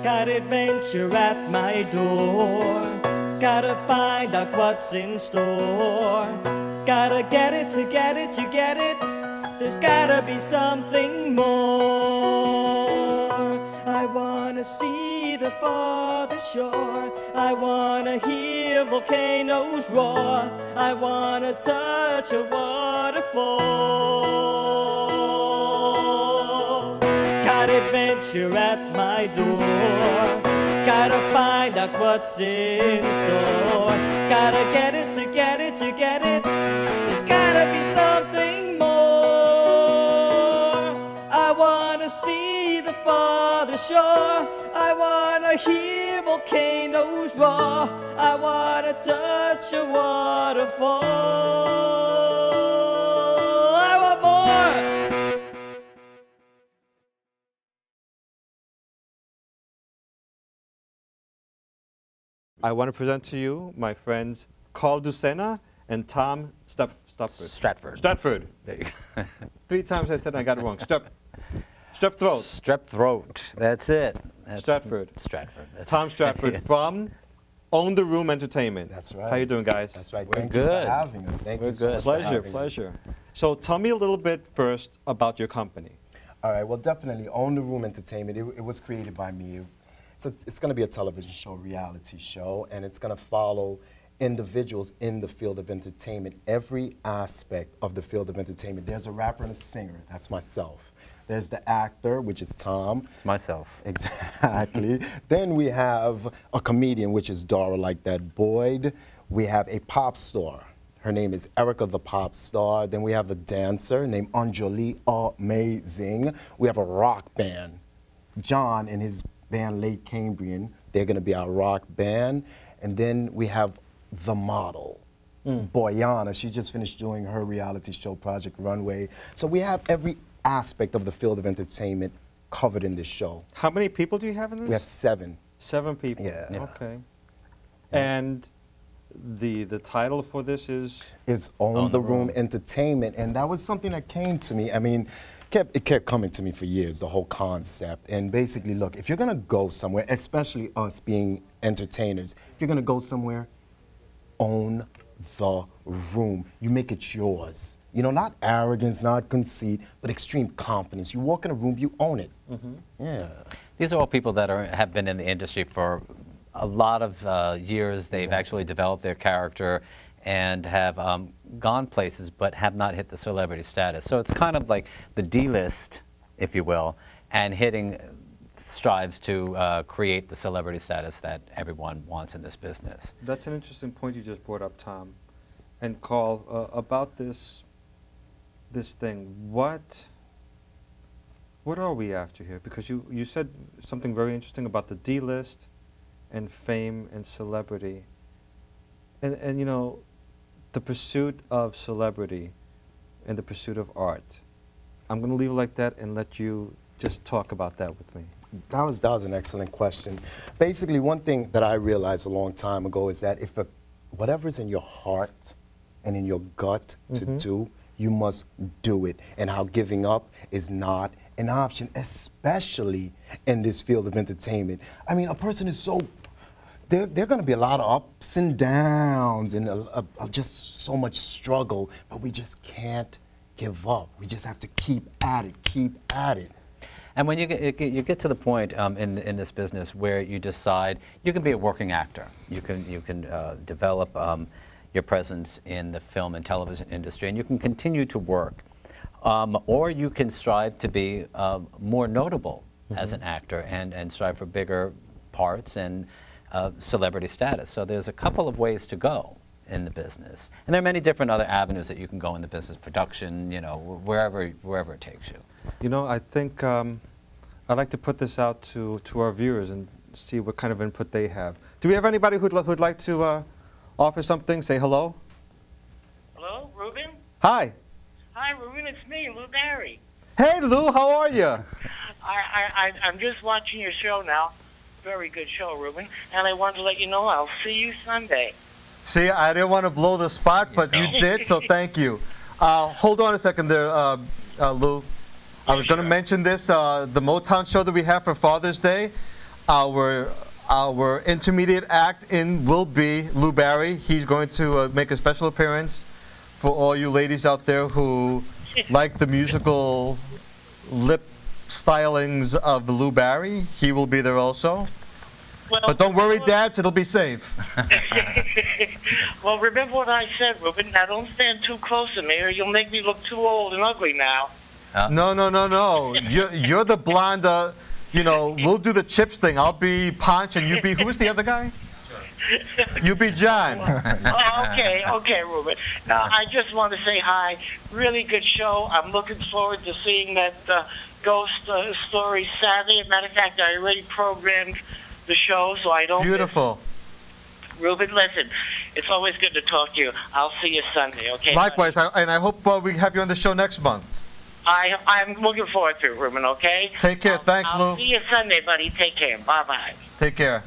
Got adventure at my door. Gotta find out what's in store. Gotta get it to get it, you get it. There's gotta be something more. I wanna see the farthest shore. I wanna hear volcanoes roar. I wanna touch a waterfall. Got adventure at my door. Gotta find out what's in store. Gotta get it to get it, you get it. There's gotta be something more. I wanna see the farthest shore. I wanna hear volcanoes roar. I wanna touch a waterfall. I want more. I want to present to you my friends Carl Ducena and Tom Stratford. Stratford. There you go. 3 times I said I got it wrong. Strep throat. Strep throat. That's it. That's Stratford. Stratford. Tom Stratford from Own the Room Entertainment. That's right. How you doing, guys? That's right. We're Thank good. you for having us. Thank We're you so good. much. Pleasure, pleasure. So tell me a little bit first about your company. All right. Well, definitely Own the Room Entertainment. It was created by me. It's going to be a television show, reality show, and it's going to follow individuals in the field of entertainment, every aspect of the field of entertainment. There's a rapper and a singer. That's myself. There's the actor, which is Tom. It's myself. Exactly. Then we have a comedian, which is Dario, like that, Boyd. We have a pop star. Her name is Erica the Pop Star. Then we have a dancer named Anjali Amazing. We have a rock band. John and his band Late Cambrian, they're going to be our rock band. And then we have the model, Boyana. She just finished doing her reality show, Project Runway. So we have every aspect of the field of entertainment covered in this show. How many people do you have in this? We have 7. 7 people. Yeah. Okay. And the title for this is? It's Own the Room Entertainment. And that was something that came to me. I mean, it kept coming to me for years, the whole concept. And basically, look, if you're going to go somewhere, especially us being entertainers, if you're going to go somewhere, own the room. You make it yours. You know, not arrogance, not conceit, but extreme confidence. You walk in a room, you own it. Yeah. These are all people that have been in the industry for a lot of years. They've actually developed their character and have gone places but have not hit the celebrity status. So it's kind of like the D-list, if you will, and strives to create the celebrity status that everyone wants in this business. That's an interesting point you just brought up, Tom. And Carl, about this thing, what are we after here? Because you said something very interesting about the D-list and fame and celebrity. And you know, the pursuit of celebrity and the pursuit of art. I'm going to leave it like that and let you just talk about that with me. That was an excellent question. Basically, one thing that I realized a long time ago is that if whatever's in your heart and in your gut to do, you must do it. And how giving up is not an option, especially in this field of entertainment. I mean, a person is so... There are going to be a lot of ups and downs and just so much struggle, but we just can't give up. We just have to keep at it, keep at it. And when you get to the point in this business where you decide you can be a working actor, you can develop your presence in the film and television industry, and you can continue to work, or you can strive to be more notable as an actor and strive for bigger parts and celebrity status. So there's a couple of ways to go in the business, and there are many different other avenues that you can go in the business, production, you know, wherever it takes you. You know, I think I'd like to put this out to our viewers and see what kind of input they have. Do we have anybody who'd like to offer something? Say hello. Hello, Ruben? Hi. Hi, Ruben. It's me, Lou Barry. Hey, Lou. How are you? I'm just watching your show now. Very good show, Ruben. And I wanted to let you know I'll see you Sunday. See, I didn't want to blow the spot, but you did, so thank you. Hold on a second there, Lou. I was going to mention this, the Motown show that we have for Father's Day. our intermediate act in will be Lou Barry. He's going to make a special appearance for all you ladies out there who like the musical lip stylings of Lou Barry. He will be there also. Well, but don't worry, dads, it'll be safe. Well, remember what I said, Ruben. Now, don't stand too close to me or you'll make me look too old and ugly now. No. You're the blonde, you know, we'll do the chips thing. I'll be Ponch and you be, who's the other guy? You be John. Okay, Ruben. Now, I just want to say hi. Really good show. I'm looking forward to seeing that ghost story Saturday. As a matter of fact, I already programmed the show, so I don't. Beautiful. Ruben, listen, it's always good to talk to you. I'll see you Sunday, okay? Likewise, and I hope we have you on the show next month. I'm looking forward to it, Ruben, okay? Take care. Thanks, Lou. I'll see you Sunday, buddy. Take care. Bye-bye. Take care.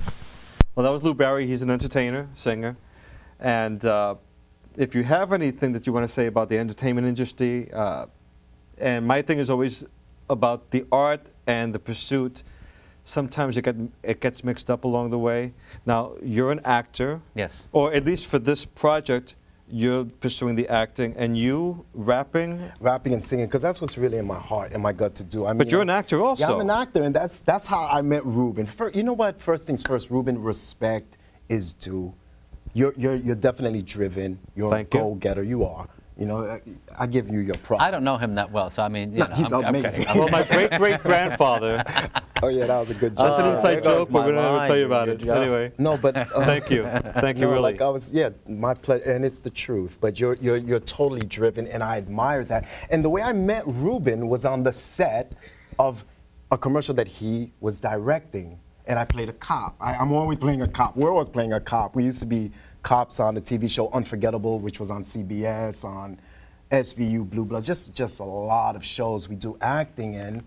Well, that was Lou Barry. He's an entertainer, singer. And if you have anything that you want to say about the entertainment industry, and my thing is always about the art and the pursuit, sometimes it gets mixed up along the way. Now, you're an actor. Yes. Or at least for this project, you're pursuing the acting, and you rapping? Rapping and singing, because that's what's really in my heart and my gut to do. I mean, but you're an actor also. Yeah, I'm an actor, and that's how I met Ruben. You know what? First things first, Ruben, respect is due. You're definitely driven. You're a go-getter. You are. You know, I give you your props. I don't know him that well, so I mean, he's amazing. Well, my great-great-grandfather. Oh yeah, that was a good joke. That's an inside joke, but we're not going to tell you about it. Anyway. No, but thank you, really. Like my pleasure, and it's the truth. But you're totally driven, and I admire that. And the way I met Ruben was on the set of a commercial that he was directing, and I played a cop. I'm always playing a cop. We're always playing a cop. We used to be cops on the TV show Unforgettable, which was on CBS, on SVU, Blue Bloods, just a lot of shows we do acting in.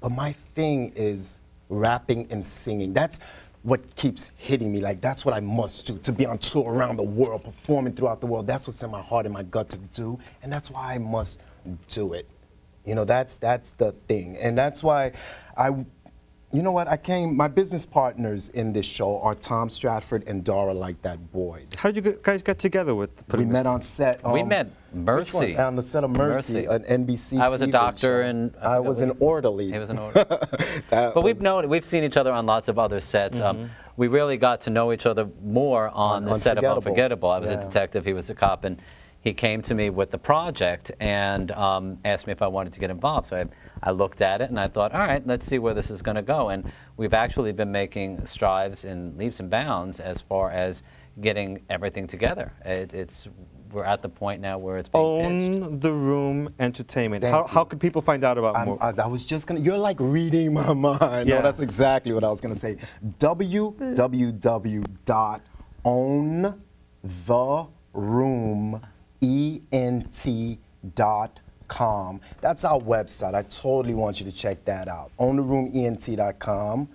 But my thing is rapping and singing. That's what keeps hitting me. Like, that's what I must do, to be on tour around the world, performing throughout the world. That's what's in my heart and my gut to do, and that's why I must do it. You know, that's the thing. And that's why you know what, my business partners in this show are Tom Stratford and Dario Like That Boyd. How did you guys get together with? We met on set. We met Mercy. On the set of Mercy, an NBC I was a doctor show. and I was an orderly. He was an orderly. But we've seen each other on lots of other sets. We really got to know each other more on the set of Unforgettable. I was a detective, he was a cop, and he came to me with the project and asked me if I wanted to get involved. So I looked at it and I thought, all right, let's see where this is going to go. And we've actually been making strides in leaps and bounds as far as getting everything together. We're at the point now where it's being pitched. Own the Room Entertainment. How can people find out about more? I was just going to, you're like reading my mind. Yeah. No, that's exactly what I was going to say. www.owntherooment.com. That's our website. I totally want you to check that out. owntherooment.com.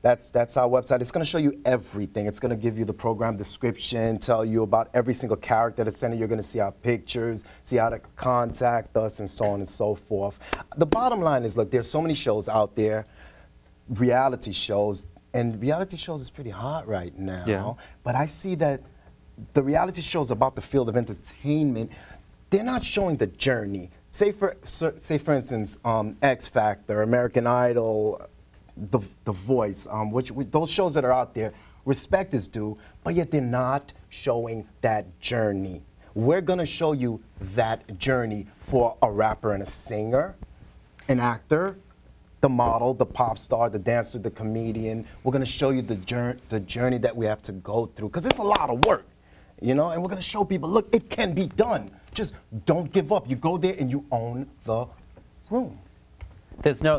That's our website. It's going to show you everything. It's going to give you the program description, tell you about every single character that's in it. You're going to see our pictures, see how to contact us, and so on and so forth. The bottom line is, look, there's so many shows out there, reality shows, and reality shows is pretty hot right now. Yeah. But I see that the reality shows about the field of entertainment, they're not showing the journey. Say for instance, X Factor, American Idol, The Voice, those shows that are out there, respect is due, but yet they're not showing that journey. We're going to show you that journey for a rapper and a singer, an actor, the model, the pop star, the dancer, the comedian. We're going to show you the journey that we have to go through, because it's a lot of work, you know, and we're going to show people, look, it can be done. Just don't give up. You go there and you own the room. There's no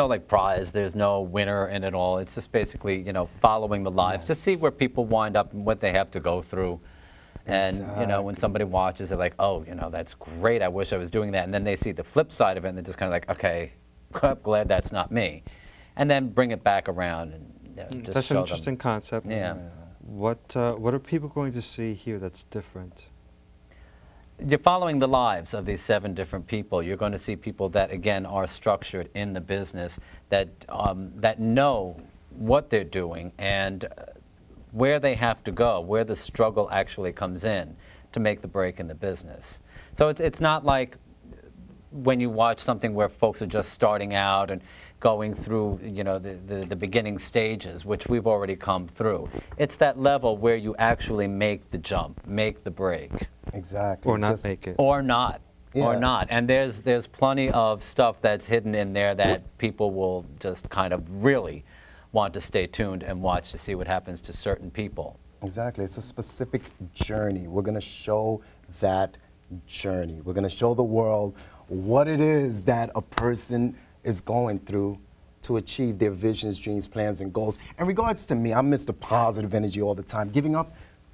like prize. There's no winner in it all. It's just basically, you know, following the lives to see where people wind up and what they have to go through. And you know, when somebody watches, they're like, oh, you know, that's great. I wish I was doing that. And then they see the flip side of it, and they're just kind of like, okay, I'm glad that's not me. And then bring it back around and just that's show an interesting concept. Yeah. What are people going to see here that's different? You're following the lives of these 7 different people. You're going to see people that, again, are structured in the business, that that know what they're doing and where they have to go, where the struggle actually comes in to make the break in the business. So it's not like when you watch something where folks are just starting out and going through, you know, the beginning stages, which we've already come through. It's that level where you actually make the jump, make the break. Exactly. Or not make it. Or not. Yeah. Or not. And there's plenty of stuff that's hidden in there that people will just kind of really want to stay tuned and watch to see what happens to certain people. Exactly. It's a specific journey. We're going to show that journey. We're going to show the world what it is that a person is going through to achieve their visions, dreams, plans, and goals. In regards to me, I'm Mr. Positive Energy all the time. Giving up,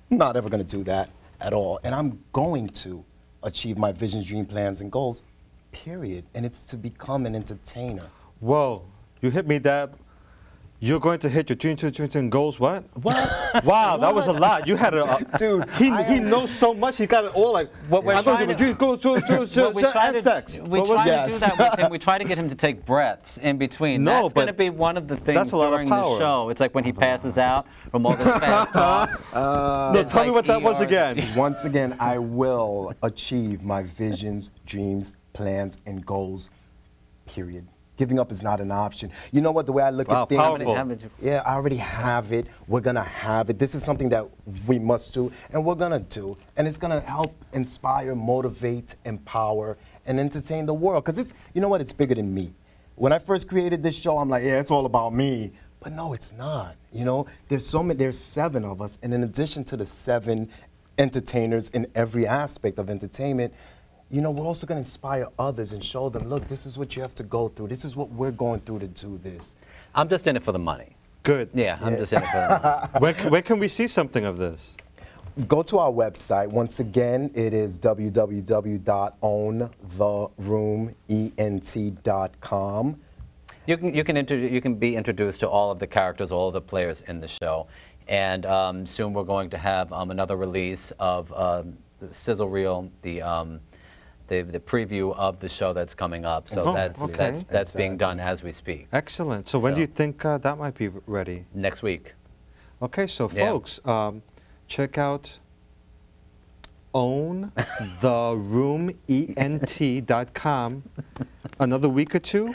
I'm not ever going to do that at all. And I'm going to achieve my visions, dreams, plans, and goals, period. And it's to become an entertainer. Whoa, you hit me, Dad. You're going to hit your dreams and goals, what? What? Wow, that was a lot. You had a... Dude, he knows so much, he got it all like... What we're I'm going trying to dreams, goals, and sex. We What was try it? to do that with him. We try to get him to take breaths in between. No, That's going to but be one of the things that's a lot of during the power. show. It's like when he passes out from all this fast talk. No, tell me what that was again. Once again, I will achieve my visions, dreams, plans, and goals, period. Giving up is not an option. You know what, the way I look at things, powerful. yeah, I already have it. We're gonna have it. This is something that we must do, and we're gonna do. And it's gonna help inspire, motivate, empower, and entertain the world. Because it's, you know what, it's bigger than me. When I first created this show, I'm like, yeah, it's all about me. But no, it's not. You know, there's 7 of us, and in addition to the 7 entertainers in every aspect of entertainment, you know, we're also going to inspire others and show them, look, this is what you have to go through. This is what we're going through to do this. I'm just in it for the money. Good. Yeah, I'm just in it for the money. When can we see something of this? Go to our website. Once again, it is www.owntherooment.com. You can be introduced to all of the characters, all of the players in the show. And soon we're going to have another release of the sizzle reel, the preview of the show that's coming up. So that's being done as we speak. Excellent. So when do you think that might be ready? Next week. Okay, so folks, check out owntherooment.com. Another week or two?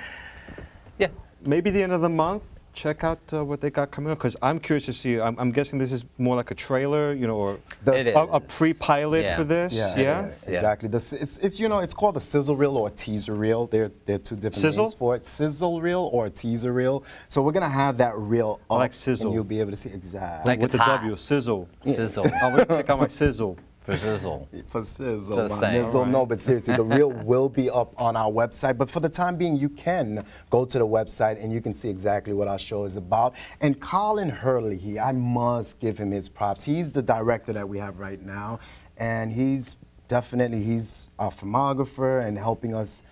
Yeah. Maybe the end of the month. Check out what they got coming up, because I'm curious to see. I'm guessing this is more like a trailer, you know, or a pre-pilot for this. Yeah. Exactly. It's you know, it's called a sizzle reel or a teaser reel. They're 2 different names for it. Sizzle reel or a teaser reel. So we're gonna have that reel up, like sizzle, and you'll be able to see exactly like with the W. Sizzle. Sizzle. I'm gonna check out my sizzle. For sizzle. For sizzle, Just saying. nizzle. No, but seriously, the reel will be up on our website. But for the time being, you can go to the website and you can see exactly what our show is about. And Colin Hurley, I must give him his props. He's the director that we have right now, and he's our filmographer and helping us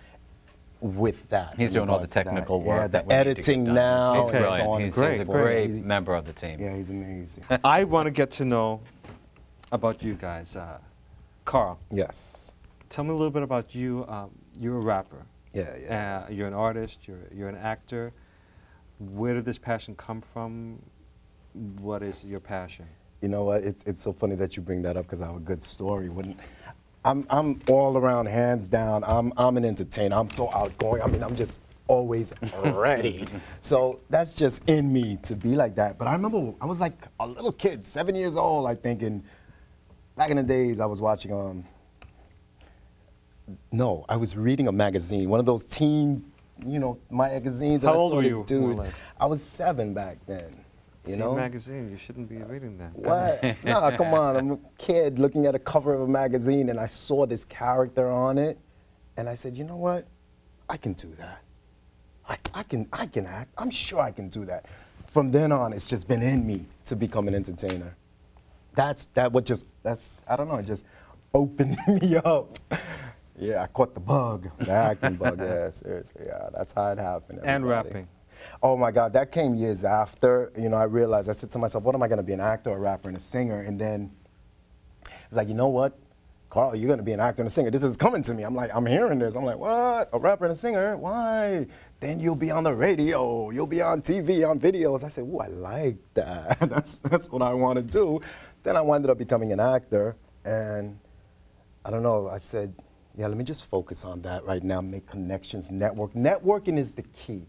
with that. He's doing all the technical work. Yeah, that the editing now. Okay. Brilliant. So on He's great, a great member of the team. Yeah, he's amazing. I want to get to know about you guys. Carl. Yes. Tell me a little bit about you. You're a rapper. Yeah. You're an artist. You're an actor. Where did this passion come from? What is your passion? You know what? It's so funny that you bring that up, because I have a good story. I'm all around, hands down. I'm an entertainer. I'm so outgoing. I mean, I'm just always ready. So that's just in me to be like that. But I remember I was like a little kid, 7 years old, like thinking. Back in the days, I was watching I was reading a magazine, one of those teen, you know, magazines. How old were you? Dude, I was 7 back then. You know, magazine. You shouldn't be reading that. What? Nah, come on. I'm a kid looking at a cover of a magazine, and I saw this character on it, and I said, you know what? I can do that. I can act. I'm sure I can do that. From then on, it's just been in me to become an entertainer. I don't know, it just opened me up. Yeah, I caught the bug, the acting bug, yeah, seriously, yeah, that's how it happened. Everybody. And rapping. Oh my God, that came years after. You know, I realized, I said to myself, what am I gonna be, an actor, a rapper, and a singer? And then it's like, you know what, Carl, you're gonna be an actor and a singer. This is coming to me. I'm like, I'm hearing this. I'm like, what? A rapper and a singer? Why? then you'll be on the radio, you'll be on TV, on videos. I said, ooh, I like that. That's what I want to do. Then I wound up becoming an actor, and I don't know, I said, yeah, let me just focus on that right now, make connections, network. Networking is the key.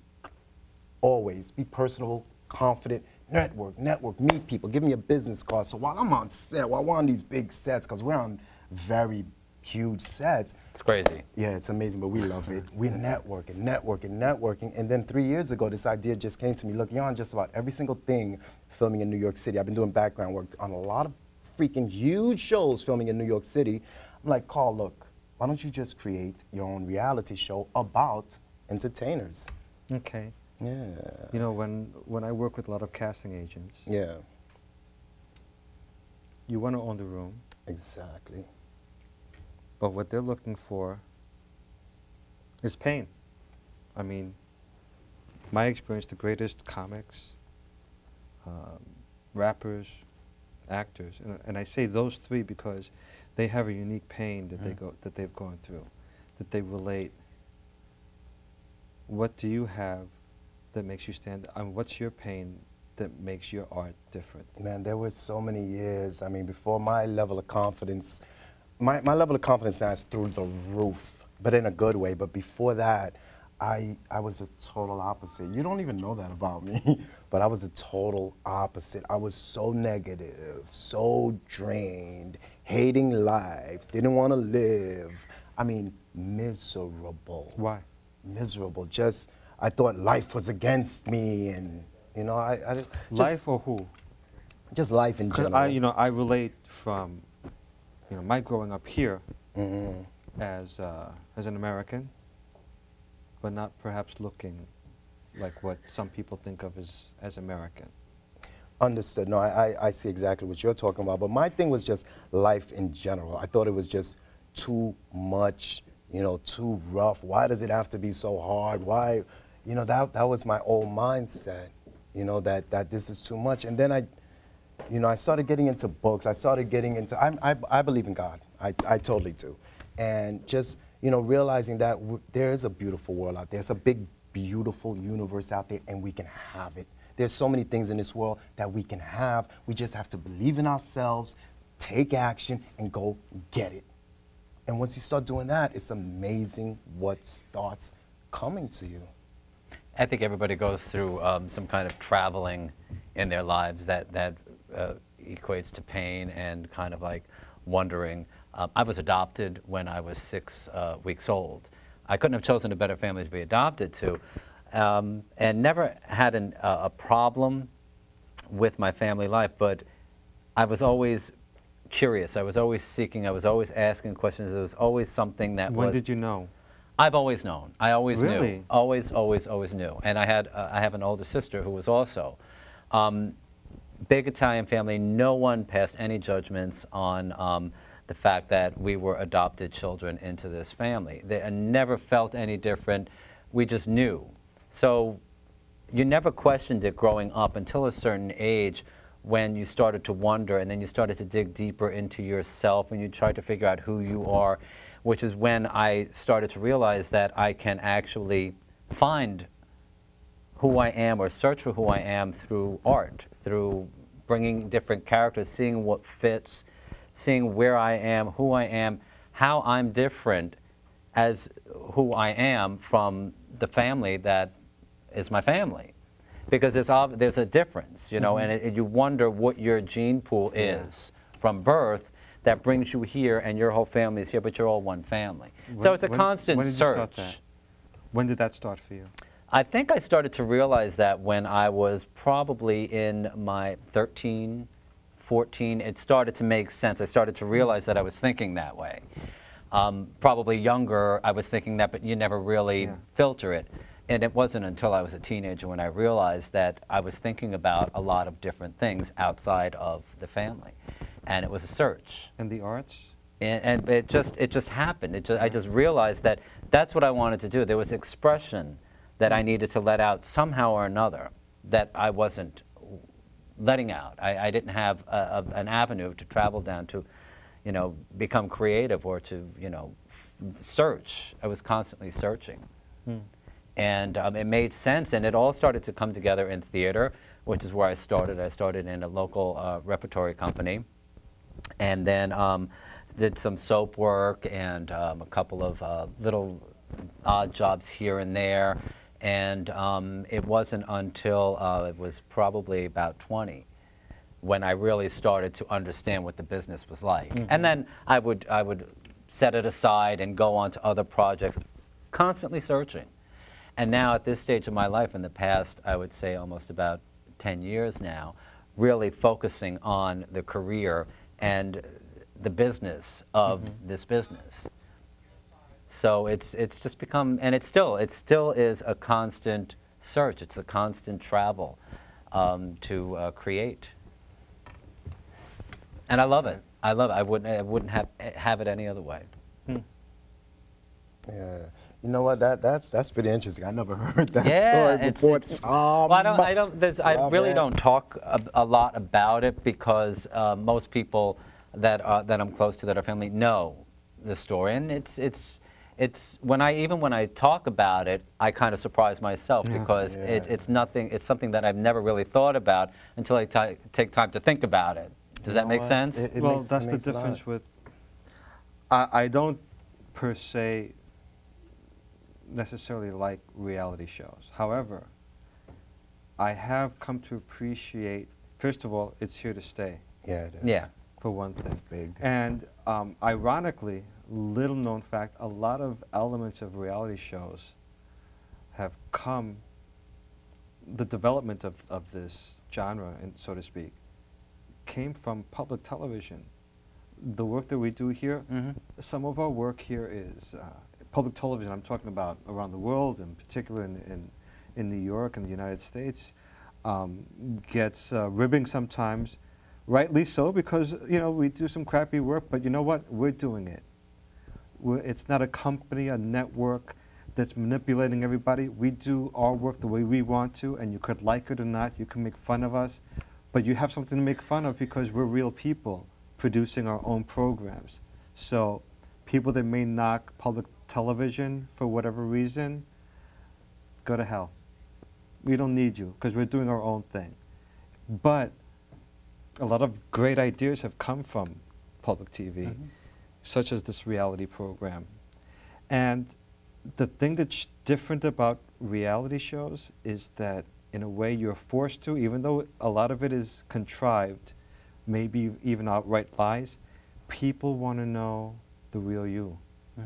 Always be personable, confident, network, meet people, give me a business card. So while I'm on set, while we're on these big sets, because we're on very huge sets. It's crazy. Yeah, it's amazing, but we love it. We're networking. And then 3 years ago, this idea just came to me. Look, you're on just about every single thing filming in New York City. I've been doing background work on a lot of freaking huge shows filming in New York City. I'm like, Carl, look, why don't you just create your own reality show about entertainers? Okay. Yeah. You know, when I work with a lot of casting agents, Yeah. you want to own the room, Exactly. but what they're looking for is pain. I mean, my experience, the greatest comics, rappers, actors, and I say those three because they have a unique pain that they've gone through, that they relate. What do you have that makes you stand? What's your pain that makes your art different? Man, there were so many years. I mean, before my level of confidence, my level of confidence now is through the roof, but in a good way. But before that, I was a total opposite. You don't even know that about me, but I was a total opposite. I was so negative, so drained, hating life, didn't want to live. I mean, miserable. Why? Miserable. Just, I thought life was against me, and you know, I Life or who? just life in general. Because I relate from, my growing up here as an American, but not perhaps looking like what some people think of as American. Understood. No, I see exactly what you're talking about. But my thing was just life in general. I thought it was just too much, too rough. Why does it have to be so hard? Why, that was my old mindset, that this is too much. And then I started getting into books. I started getting into, I believe in God. I totally do. And just, realizing that there is a beautiful world out there. It's a big, beautiful universe out there, and we can have it. There's so many things in this world that we can have. We just have to believe in ourselves, take action, and go get it. And once you start doing that, it's amazing what starts coming to you. I think everybody goes through some kind of traveling in their lives that equates to pain and kind of like wondering. I was adopted when I was 6 weeks old. I couldn't have chosen a better family to be adopted to, and never had a problem with my family life, but I was always curious. I was always seeking. I was always asking questions. There was always something that When did you know? I've always known. I always Really? knew. Always knew. And I have an older sister who was also. Big Italian family. No one passed any judgments on the fact that we were adopted children into this family. I never felt any different. We just knew. So you never questioned it growing up until a certain age when you started to wonder, and then you started to dig deeper into yourself and you tried to figure out who you are, which is when I started to realize that I can actually find who I am or search for who I am through art, through bringing different characters, seeing what fits, seeing where I am, who I am, how I'm different as who I am from the family that is my family. Because there's a difference, and you wonder what your gene pool is from birth that brings you here, and your whole family is here, but you're all one family. So it's a constant when did search. You start that? When did that start for you? I think I started to realize that when I was probably in my 13, 14, it started to make sense. I started to realize that I was thinking that way. Probably younger, I was thinking that, but you never really filter it. And it wasn't until I was a teenager when I realized that I was thinking about a lot of different things outside of the family. And it was a search. And the arts? And it just happened. I just realized that that's what I wanted to do. There was expression that I needed to let out somehow or another that I wasn't letting out. I didn't have an avenue to travel down to, become creative or to, search. I was constantly searching. And it made sense, and it all started to come together in theater, which is where I started. I started in a local repertory company, and then did some soap work and a couple of little odd jobs here and there. And it wasn't until it was probably about 20 when I really started to understand what the business was like. And then I would set it aside and go on to other projects, constantly searching. And now at this stage of my life, in the past, I would say almost about 10 years now, really focusing on the career and the business of this business. So it's just become, and it still is a constant search. It's a constant travel to create. And I love it. I love it. I wouldn't have it any other way. Yeah. You know what? That's pretty interesting. I never heard that story before. Well, I really don't talk a lot about it because most people that I'm close to, that are family, know the story, and it's when I talk about it, I kind of surprise myself because it's something that I've never really thought about until I take time to think about it. Does that make sense? Well, that's the difference with. I don't per se necessarily like reality shows. However, I have come to appreciate, first of all, it's here to stay. Yeah, it is. Yeah. For one thing. That's big. And ironically, little known fact, a lot of elements of reality shows have come, the development of this genre, and so to speak, came from public television. The work that we do here, some of our work here is public television. I'm talking about around the world, in particular in New York and the United States, gets ribbing sometimes, rightly so, because we do some crappy work. But you know what? We're doing it. It's not a company, a network that's manipulating everybody. We do our work the way we want to, and you could like it or not. You can make fun of us, but you have something to make fun of because we're real people producing our own programs. So people that may knock public television for whatever reason, go to hell. We don't need you because we're doing our own thing. But a lot of great ideas have come from public TV, such as this reality program. And the thing that's different about reality shows is that in a way you're forced to, even though a lot of it is contrived, maybe even outright lies, people want to know the real you.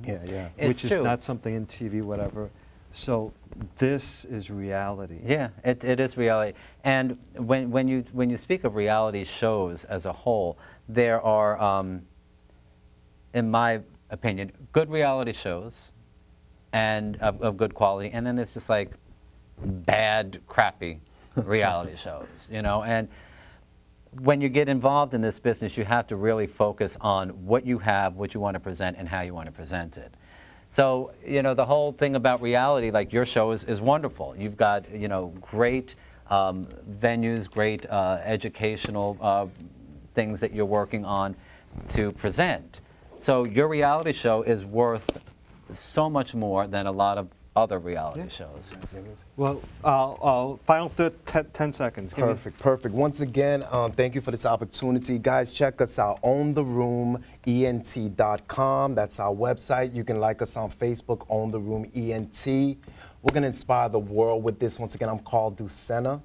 Yeah. Which is not something in TV, whatever. So this is reality. Yeah, it is reality. And when you speak of reality shows as a whole, there are, in my opinion, good reality shows and of good quality, and then there's just like bad, crappy reality shows, and when you get involved in this business, you have to really focus on what you have, what you want to present, and how you want to present it. So, the whole thing about reality, like your show, is wonderful. You've got, great venues, great educational things that you're working on to present. So your reality show is worth so much more than a lot of other reality shows. Well, final 10 seconds. Perfect. Once again, thank you for this opportunity. Guys, check us out, OwnTheRoomENT.com. That's our website. You can like us on Facebook, Own the Room ENT. We're going to inspire the world with this. Once again, I'm called Ducena.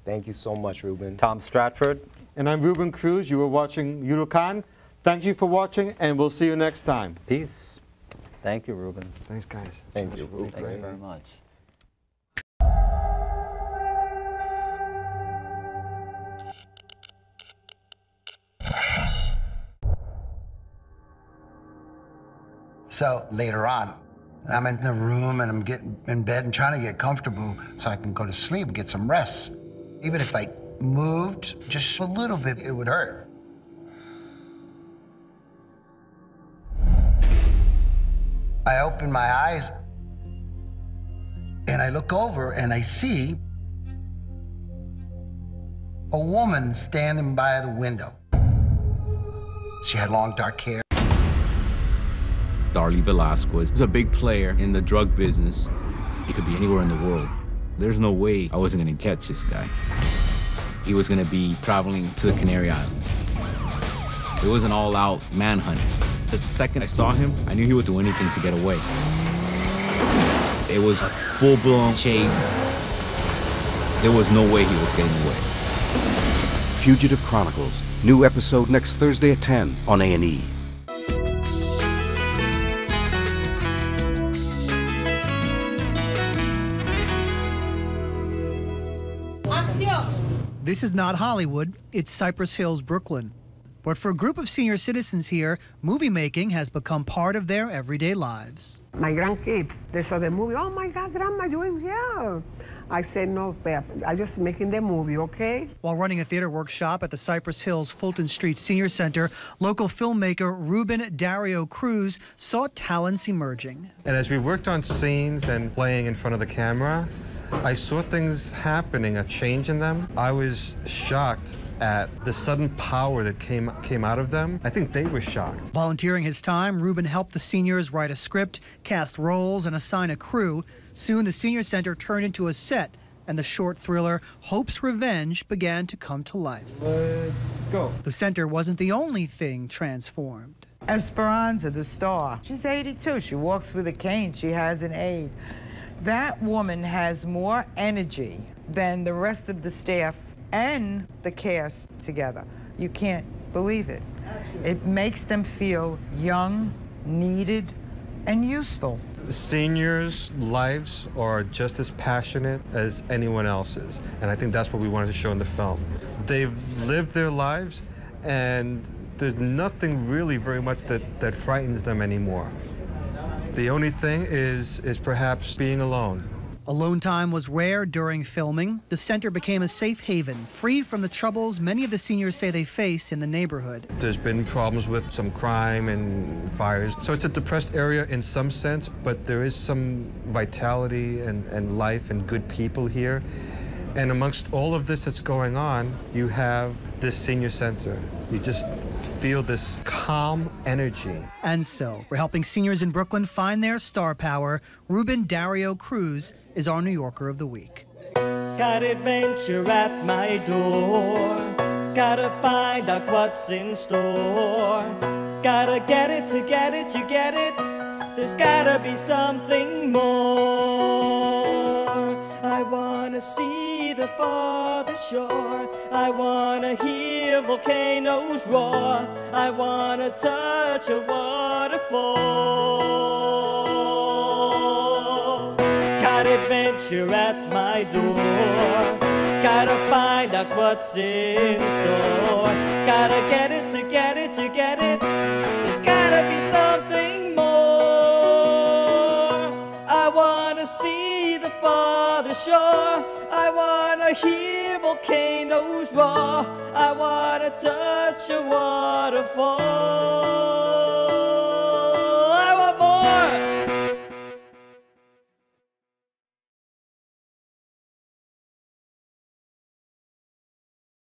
Thank you so much, Ruben. Tom Stratford. And I'm Ruben Cruz. You were watching Jurukan. Thank you for watching, and we'll see you next time. Peace. Thank you, Ruben. Thanks, guys. Thank you, Ruben. Thank you very much. So later on, I'm in the room and I'm getting in bed and trying to get comfortable so I can go to sleep, get some rest. Even if I moved just a little bit, it would hurt. I open my eyes and I look over and I see a woman standing by the window. She had long dark hair. Darlie Velasquez was a big player in the drug business. He could be anywhere in the world. There's no way I wasn't gonna catch this guy. He was gonna be traveling to the Canary Islands. It was an all-out manhunt. The second I saw him, I knew he would do anything to get away. It was a full-blown chase. There was no way he was getting away. Fugitive Chronicles. New episode next Thursday at 10 on A&E. This is not Hollywood, it's Cypress Hills, Brooklyn. But for a group of senior citizens here, movie making has become part of their everyday lives. My grandkids, they saw the movie. Oh my God, Grandma, doing yeah. I said, no, Pep, I'm just making the movie, okay? While running a theater workshop at the Cypress Hills Fulton Street Senior Center, local filmmaker Ruben Dario Cruz saw talents emerging. And as we worked on scenes and playing in front of the camera, I saw things happening, a change in them. I was shocked at the sudden power that came out of them. I think they were shocked. Volunteering his time, Ruben helped the seniors write a script, cast roles, and assign a crew. Soon, the senior center turned into a set, and the short thriller Hope's Revenge began to come to life. Let's go. The center wasn't the only thing transformed. Esperanza, the star, she's 82. She walks with a cane. She has an aide. That woman has more energy than the rest of the staff and the cast together. You can't believe it. It makes them feel young, needed, and useful. The seniors' lives are just as passionate as anyone else's, and I think that's what we wanted to show in the film. They've lived their lives, and there's nothing really very much that frightens them anymore. The only thing is perhaps being alone. Alone time was rare during filming. The center became a safe haven, free from the troubles many of the seniors say they face in the neighborhood. There's been problems with some crime and fires. So it's a depressed area in some sense, but there is some vitality and life and good people here. And amongst all of this that's going on, you have this senior center. You just feel this calm energy. And so, for helping seniors in Brooklyn find their star power, Ruben Dario Cruz is our New Yorker of the Week. Got adventure at my door. Gotta find out what's in store. Gotta get it to get it, you get it. There's gotta be something more. I wanna see the farthest shore. I wanna hear volcanoes roar. I wanna touch a waterfall. Got adventure at my door. Gotta find out what's in store. Gotta get it to get it, you get it. There's gotta be something more. I wanna see the farthest shore. I wanna hear volcanoes roar. I wanna touch a waterfall.